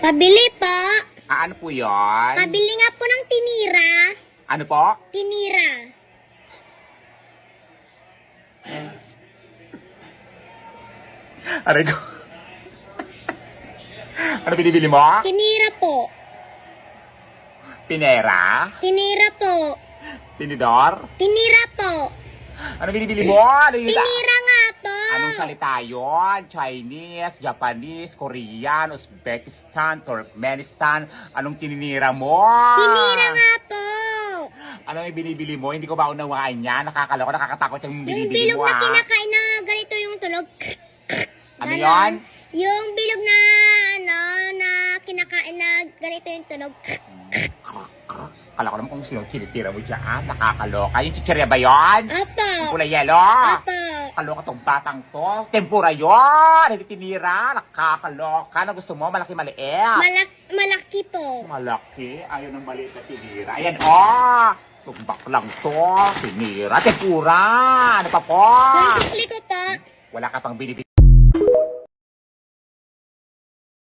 Pabili po. Ano po yun? Pabili nga po ng tinira. Ano po? Tinira. Aray ko. Ano binibili mo? Tinira po. Pinera? Tinira po. Tinidor? Tinira po. Ano binibili mo? Ano yun? Tinira nga po. Anong salita yun? Chinese, Japanese, Korean, Uzbekistan, Turkmenistan. Anong tininira mo? Tinira nga po. Ano yung binibili mo? Hindi ko ba unawaan yan? Nakakaloko, nakakatakot yung Yung binibili bilog mo, na ah. kinakain na ganito yung tunog. Ano Ganon. yun? Yung bilog na, na kinakain na ganito yung tunog. Kala ko naman kung sino tinitira mo dyan. Nakakaloka. Yung chichirya ba yun? Opo. Yung kulay yelo? Opo. Kaloka tong batang to. Tempura yun! Hindi tinira. Nakakaloka. Ano gusto mo? Malaki, maliit? Malaki po. Malaki. Ayaw ng maliit na tinira. Ayan, oh! Tumbak lang to. Tinira. Tempura. Ano pa po? Yung sukli ko po. Wala ka pang binibili.